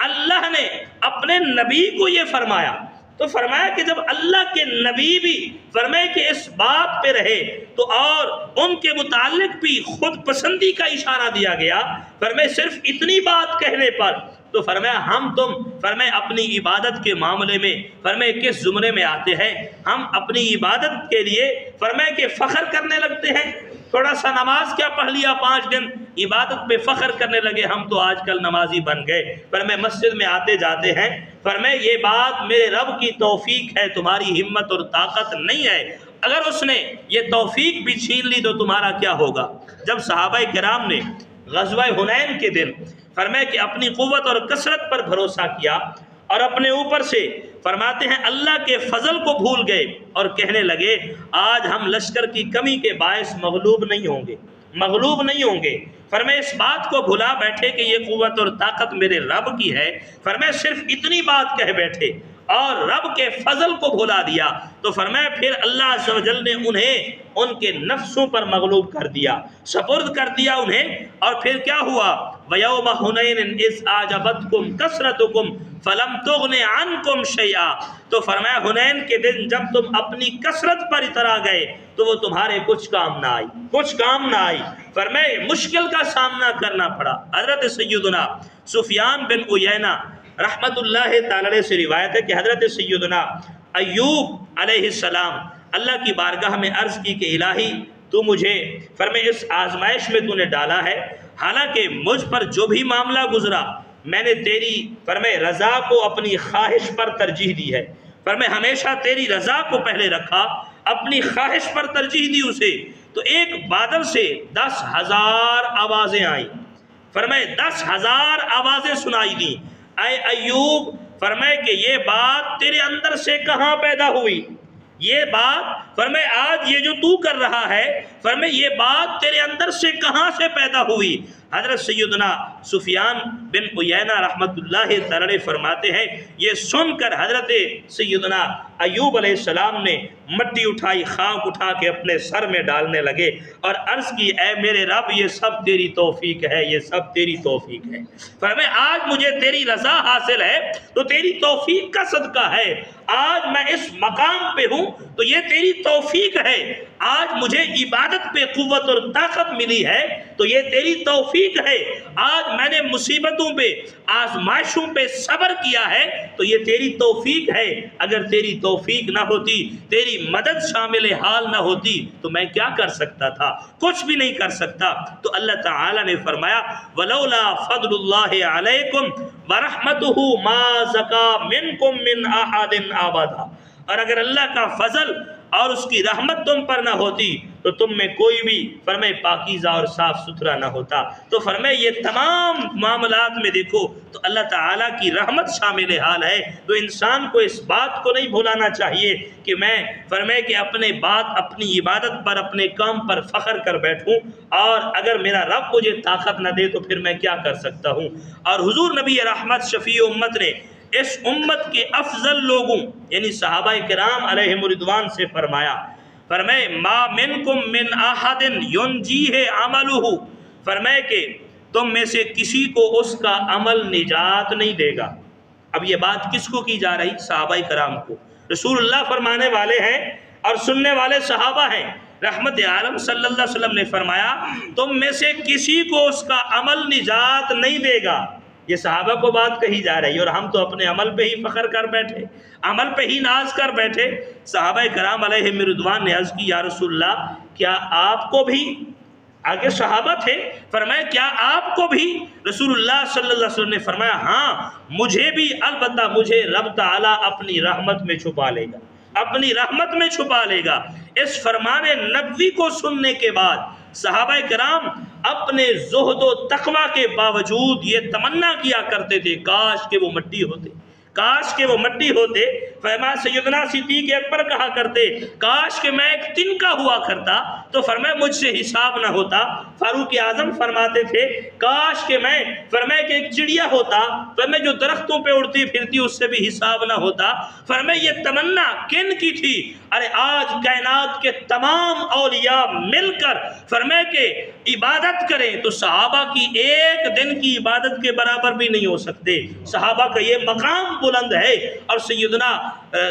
اللہ نے اپنے نبی کو یہ فرمایا، تو فرمایا کہ جب اللہ کے نبی بھی فرمائے کہ اس بات پہ رہے تو اور ان کے متعلق بھی خود پسندی کا اشارہ دیا گیا، فرمائے صرف اتنی بات کہنے پر تو فرمایا ہم تم فرمائے اپنی عبادت کے معاملے میں فرمائے کس زمرے میں آتے ہیں؟ ہم اپنی عبادت کے لیے فرمائے کہ فخر کرنے لگتے ہیں، تھوڑا سا نماز کیا پڑھ لیا 5 دن، عبادت پہ فخر کرنے لگے، ہم تو آج کل نمازی بن گئے، فرمائے مسجد میں آتے جاتے ہیں، فرمائے یہ بات میرے رب کی توفیق ہے، تمہاری ہمت اور طاقت نہیں ہے، اگر اس نے یہ توفیق بھی چھین لی تو تمہارا کیا ہوگا؟ جب صحابہ کرام نے غزوہ حنین کے دن فرمائے کہ اپنی قوت اور کثرت پر بھروسہ کیا اور اپنے اوپر سے فرماتے ہیں اللہ کے فضل کو بھول گئے اور کہنے لگے آج ہم لشکر کی کمی کے باعث مغلوب نہیں ہوں گے، مغلوب نہیں ہوں گے، فرمائے اس بات کو بھلا بیٹھے کہ یہ قوت اور طاقت میرے رب کی ہے، فرمائے صرف اتنی بات کہہ بیٹھے اور رب کے فضل کو بھلا دیا، تو فرمایا پھر اللہ عز و جل نے انہیں ان کے نفسوں پر مغلوب کر دیا، سپرد کر دیا انہیں، اور پھر کیا ہوا؟ وَيَوْمَ حُنَيْنٍ إِذْ أَعْجَبَتْكُمْ كَثْرَتُكُمْ فَلَمْ تُغْنِ عَنْكُمْ شَيْئًا، تو فرمایا حنین کے دن جب تم اپنی کثرت پر اترا گئے تو وہ تمہارے کچھ کام نہ آئی، کچھ کام نہ آئی، فرمائے مشکل کا سامنا کرنا پڑا۔ حضرت سیدنا سفیان بن عیینہ رحمت اللہ تعالی علیہ سے روایت ہے کہ حضرت سیدنا ایوب علیہ السلام اللہ کی بارگاہ میں عرض کی کہ الہی تو مجھے فرمائے اس آزمائش میں تو نے ڈالا ہے، حالانکہ مجھ پر جو بھی معاملہ گزرا میں نے تیری فرمائے رضا کو اپنی خواہش پر ترجیح دی ہے، فرمائے ہمیشہ تیری رضا کو پہلے رکھا، اپنی خواہش پر ترجیح دی اسے۔ تو ایک بادل سے 10,000 آوازیں آئیں، فرمائے 10,000 آوازیں سنائی دیں، اے ایوب فرمائے کہ یہ بات تیرے اندر سے کہاں پیدا ہوئی، یہ بات فرمائے آج یہ جو تو کر رہا ہے، فرمائے یہ بات تیرے اندر سے کہاں سے پیدا ہوئی۔ حضرت سیدنا سفیان بن عیینہ رحمت اللہ تعالی فرماتے ہیں یہ سن کر حضرت سیدنا ایوب علیہ السلام نے مٹی اٹھائی، خاک اٹھا کے اپنے سر میں ڈالنے لگے اور عرض کی اے میرے رب یہ سب تیری توفیق ہے، یہ سب تیری توفیق ہے۔ فرمائے آج مجھے تیری رضا حاصل ہے تو تیری توفیق کا صدقہ ہے، آج میں اس مقام پہ ہوں تو یہ تیری توفیق ہے، آج مجھے عبادت پہ قوت اور طاقت ملی ہے تو یہ تیری توفیق ہے، آج میں نے مصیبتوں پہ آزمائشوں پہ صبر کیا ہے تو یہ تیری توفیق ہے، اگر تیری توفیق نہ ہوتی، تیری مدد شامل حال نہ ہوتی تو میں کیا کر سکتا تھا، کچھ بھی نہیں کر سکتا۔ تو اللہ تعالی نے فرمایا وَلَوْلَا فَضْلُ اللَّهِ عَلَيْكُمْ وَرَحْمَتُهُ مَا زَكَى مِنْكُمْ مِنْ أَحَدٍ أَبَدًا، اور اگر اللہ کا فضل اور اس کی رحمت تم پر نہ ہوتی تو تم میں کوئی بھی فرمائے پاکیزہ اور صاف ستھرا نہ ہوتا۔ تو فرمائے یہ تمام معاملات میں دیکھو تو اللہ تعالیٰ کی رحمت شامل حال ہے، تو انسان کو اس بات کو نہیں بھولانا چاہیے کہ میں فرمائے کہ اپنے بات اپنی عبادت پر اپنے کام پر فخر کر بیٹھوں اور اگر میرا رب مجھے طاقت نہ دے تو پھر میں کیا کر سکتا ہوں۔ اور حضور نبی رحمت شفیع امت نے اس امت کے افضل لوگوں یعنی صحابہ کرام علیہم رضوان سے فرمائے ما منکم من احد ینجیہ عملہ، فرمائے کہ تم میں سے کسی کو اس کا عمل نجات نہیں دے گا۔ اب یہ بات کس کو کی جا رہی؟ صحابہ کرام کو۔ رسول اللہ فرمانے والے ہیں اور سننے والے صحابہ ہیں۔ رحمت عالم صلی اللہ علیہ وسلم نے فرمایا تم میں سے کسی کو اس کا عمل نجات نہیں دے گا۔ یہ صحابہ کو بات کہی جا رہی ہے اور ہم تو اپنے عمل پہ ہی فخر کر بیٹھے، عمل پہ ہی ناز کر بیٹھے۔ صحابہ کرام علیہم رضوان نے عرض کی یا رسول اللہ کیا آپ کو بھی، آگے صحابہ تھے، فرمایا کیا آپ کو بھی؟ رسول اللہ صلی اللہ علیہ وسلم نے فرمایا ہاں مجھے بھی، البتہ مجھے رب تعالیٰ اپنی رحمت میں چھپا لے گا، اپنی رحمت میں چھپا لے گا۔ اس فرمان نبوی کو سننے کے بعد صحابہ کرام اپنے زہد و تقوی کے باوجود یہ تمنا کیا کرتے تھے کاش کہ وہ مٹی ہوتے، کاش کہ وہ مٹی ہوتے۔ فرمایا سیدنا صدیق اکبر کہا کرتے کاش کہ میں ایک تنکا ہوا کرتا تو فرمایا مجھ سے حساب نہ ہوتا۔ فاروق اعظم فرماتے تھے کاش کہ میں فرمایا کہ ایک چڑیا ہوتا، فرمایا جو درختوں پہ اڑتی پھرتی اس سے بھی حساب نہ ہوتا۔ فرمایا یہ تمنا کن کی تھی؟ ارے آج کائنات کے تمام اولیاء مل کر فرمایا کہ عبادت کریں تو صحابہ کی ایک دن کی عبادت کے برابر بھی نہیں ہو سکتے۔ صحابہ کا یہ مقام بلند ہے اور سیدنا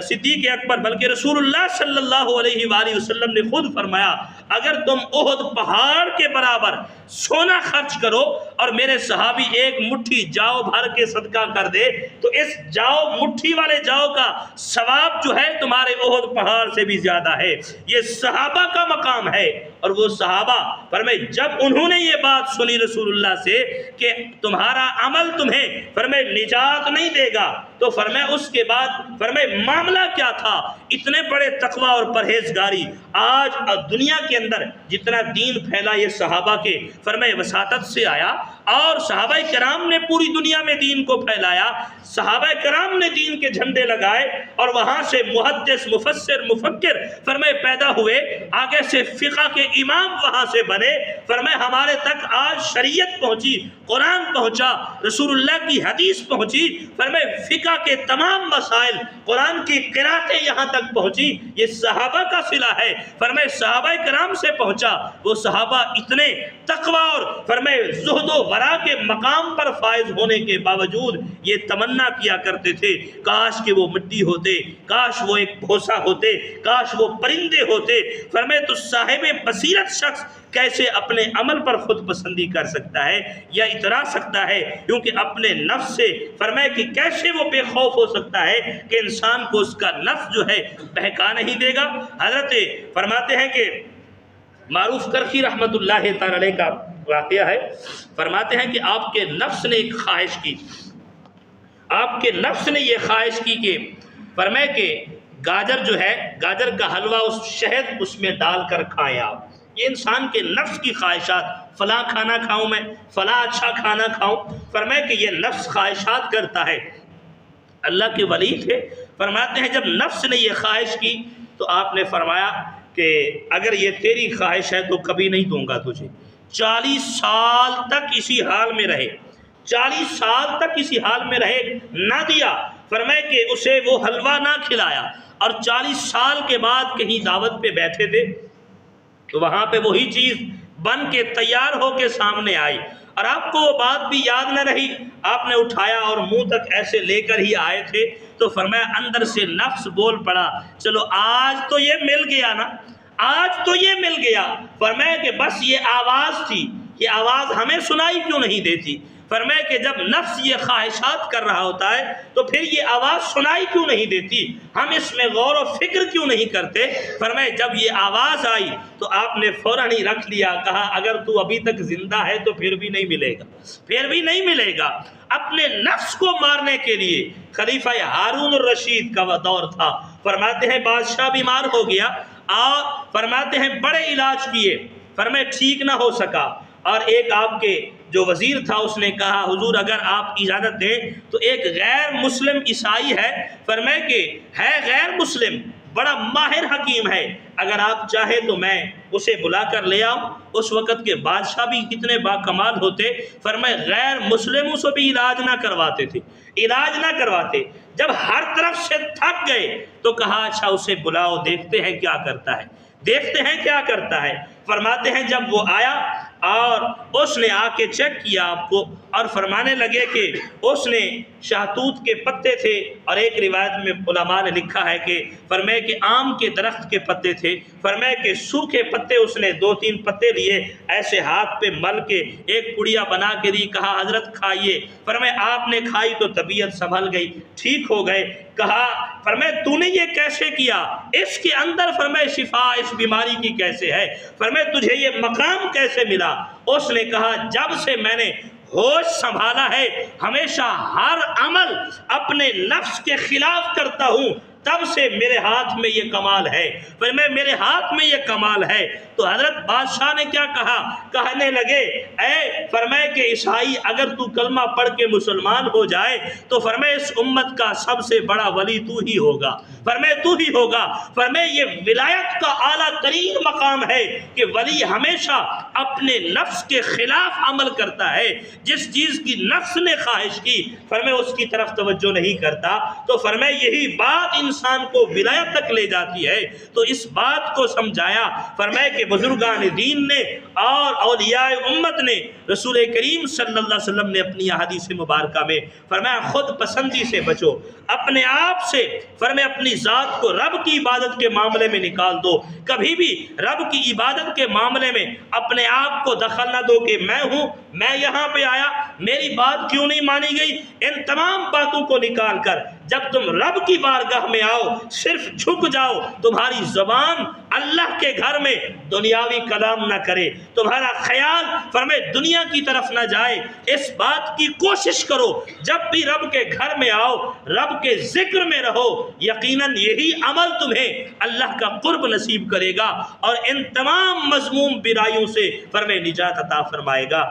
صدیق اکبر بلکہ رسول اللہ صلی اللہ علیہ وآلہ وسلم نے خود فرمایا اگر تم احد پہاڑ کے برابر سونا خرچ کرو اور میرے صحابی ایک مٹھی جاؤ بھر کے صدقہ کر دے تو اس جاؤ مٹھی والے جاؤ کا ثواب جو ہے تمہارے احد پہاڑ سے بھی زیادہ ہے۔ یہ صحابہ کا مقام ہے۔ اور وہ صحابہ فرمائے جب انہوں نے یہ بات سنی رسول اللہ سے کہ تمہارا عمل تمہیں فرمائے نجات نہیں دے گا تو فرمائے اس کے بعد فرمائے معاملہ کیا تھا؟ اتنے بڑے تقوی اور پرہیزگاری۔ آج دنیا کے اندر جتنا دین پھیلا یہ صحابہ کے فرمائے وساطت سے آیا اور صحابہ کرام نے پوری دنیا میں دین کو پھیلایا، صحابہ کرام نے دین کے جھنڈے لگائے اور وہاں سے محدث مفسر مفکر فرمائے پیدا ہوئے، آگے سے فقہ کے امام وہاں سے بنے، فرمائے ہمارے تک آج شریعت پہنچی، قرآن پہنچا، رسول اللہ کی حدیث پہنچی، فرمائے فقہ کے تمام مسائل، قرآن کی قراتیں یہاں تک پہنچی، یہ صحابہ کا صلہ ہے۔ فرمائے صحابہ کرام سے پہنچا، وہ صحابہ اتنے تقوی اور فرمائے زہد و ورا کے مقام پر فائز ہونے کے باوجود یہ تمنا کیا کرتے تھے کاش کہ وہ مٹی ہوتے، کاش وہ ایک بھوسا ہوتے، کاش وہ پرندے ہوتے۔ فرمائے تو صاحب بصیرت شخص کیسے اپنے عمل پر خود پسندی کر سکتا ہے یا اترا سکتا ہے، کیونکہ اپنے نفس سے فرمائے کہ کیسے وہ بے خوف ہو سکتا ہے کہ انسان کو اس کا نفس جو ہے بہکا نہیں دے گا۔ حضرت فرماتے ہیں کہ معروف کرخی رحمت اللہ تعالی کا واقعہ ہے، فرماتے ہیں کہ آپ کے نفس نے ایک خواہش کی، آپ کے نفس نے یہ خواہش کی کہ فرمائے کہ گاجر جو ہے، گاجر کا حلوہ، اس شہد اس میں ڈال کر کھائیں آپ۔ یہ انسان کے نفس کی خواہشات، فلاں کھانا کھاؤں میں، فلاں اچھا کھانا کھاؤں، فرمائے کہ یہ نفس خواہشات کرتا ہے۔ اللہ کے ولی تھے، فرماتے ہیں جب نفس نے یہ خواہش کی تو آپ نے فرمایا کہ اگر یہ تیری خواہش ہے تو کبھی نہیں دوں گا تجھے۔ 40 سال تک اسی حال میں رہے، 40 سال تک اسی حال میں رہے، نہ دیا، فرمائے کہ اسے وہ حلوہ نہ کھلایا۔ اور 40 سال کے بعد کہیں دعوت پہ بیٹھے تھے تو وہاں پہ وہی چیز بن کے تیار ہو کے سامنے آئی، اور آپ کو وہ بات بھی یاد نہ رہی، آپ نے اٹھایا اور منہ تک ایسے لے کر ہی آئے تھے، تو فرمایا اندر سے نفس بول پڑا، چلو آج تو یہ مل گیا نا، آج تو یہ مل گیا۔ فرمایا کہ بس یہ آواز تھی، یہ آواز ہمیں سنائی کیوں نہیں دیتی؟ فرمایا کہ جب نفس یہ خواہشات کر رہا ہوتا ہے تو پھر یہ آواز سنائی کیوں نہیں دیتی؟ ہم اس میں غور و فکر کیوں نہیں کرتے؟ فرمایا جب یہ آواز آئی تو آپ نے فوراً ہی رکھ لیا، کہا اگر تو ابھی تک زندہ ہے تو پھر بھی نہیں ملے گا، پھر بھی نہیں ملے گا۔ اپنے نفس کو مارنے کے لیے خلیفہ ہارون الرشید کا وہ دور تھا، فرماتے ہیں بادشاہ بیمار ہو گیا اور فرماتے ہیں بڑے علاج کیے، فرمائے ٹھیک نہ ہو سکا، اور ایک آپ کے جو وزیر تھا اس نے کہا حضور اگر آپ اجازت دیں تو ایک غیر مسلم عیسائی ہے، فرمائے کہ ہے غیر مسلم، بڑا ماہر حکیم ہے، اگر آپ چاہیں تو میں اسے بلا کر لے آؤں۔ اس وقت کے بادشاہ بھی کتنے باکمال ہوتے، فرمائے غیر مسلموں سے بھی علاج نہ کرواتے تھے، علاج نہ کرواتے۔ جب ہر طرف سے تھک گئے تو کہا اچھا اسے بلاؤ، دیکھتے ہیں کیا کرتا ہے، دیکھتے ہیں کیا کرتا ہے۔ فرماتے ہیں جب وہ آیا اور اس نے آ کے چیک کیا آپ کو، اور فرمانے لگے کہ اس نے شہتوت کے پتے تھے، اور ایک روایت میں علماء نے لکھا ہے کہ فرمائے کہ آم کے درخت کے پتے تھے، فرمائے کہ سوکھے پتے اس نے 2-3 پتے لیے، ایسے ہاتھ پہ مل کے ایک پڑیا بنا کے دی، کہا حضرت کھائیے، فرمائے آپ نے کھائی تو طبیعت سنبھل گئی، ٹھیک ہو گئے۔ کہا فرمائے تو نے یہ کیسے کیا؟ اس کے اندر فرمائے شفا اس بیماری کی کیسے ہے؟ فرمائے تجھے یہ مقام کیسے ملا؟ اس نے کہا جب سے میں نے ہوش سنبھالا ہے ہمیشہ ہر عمل اپنے نفس کے خلاف کرتا ہوں، تب سے میرے ہاتھ میں یہ کمال ہے، فرمائے میرے ہاتھ میں یہ کمال ہے۔ تو حضرت بادشاہ نے کیا کہا؟ کہنے لگے اے فرمائے کہ عیسائی اگر تو کلمہ پڑھ کے مسلمان ہو جائے تو فرمائے اس امت کا سب سے بڑا ولی تو ہی ہوگا، فرمائے تو ہی ہوگا۔ فرمائے یہ ولایت کا اعلیٰ ترین مقام ہے کہ ولی ہمیشہ اپنے نفس کے خلاف عمل کرتا ہے، جس چیز کی نفس نے خواہش کی فرمائے اس کی طرف توجہ نہیں کرتا۔ تو فرمائے یہی بات انسان کو ولایت تک لے جاتی ہے۔ تو اس بات کو سمجھایا، فرمائے کہ بزرگان دین نے اور اولیاء امت نے، رسول کریم صلی اللہ علیہ وسلم نے اپنی احادیث مبارکہ میں فرمایا خود پسندی سے بچو، اپنے آپ سے فرمایا اپنی ذات کو رب کی عبادت کے معاملے میں نکال دو، کبھی بھی رب کی عبادت کے معاملے میں اپنے آپ کو دخل نہ دو کہ میں ہوں، میں یہاں پہ آیا، میری بات کیوں نہیں مانی گئی۔ ان تمام باتوں کو نکال کر جب تم رب کی بارگاہ میں آؤ صرف جھک جاؤ، تمہاری زبان اللہ کے گھر میں دنیاوی کلام نہ کرے، تمہارا خیال فرمائے دنیا کی طرف نہ جائے، اس بات کی کوشش کرو جب بھی رب کے گھر میں آؤ رب کے ذکر میں رہو، یقیناً یہی عمل تمہیں اللہ کا قرب نصیب کرے گا اور ان تمام مذموم برائیوں سے فرمائے نجات عطا فرمائے گا۔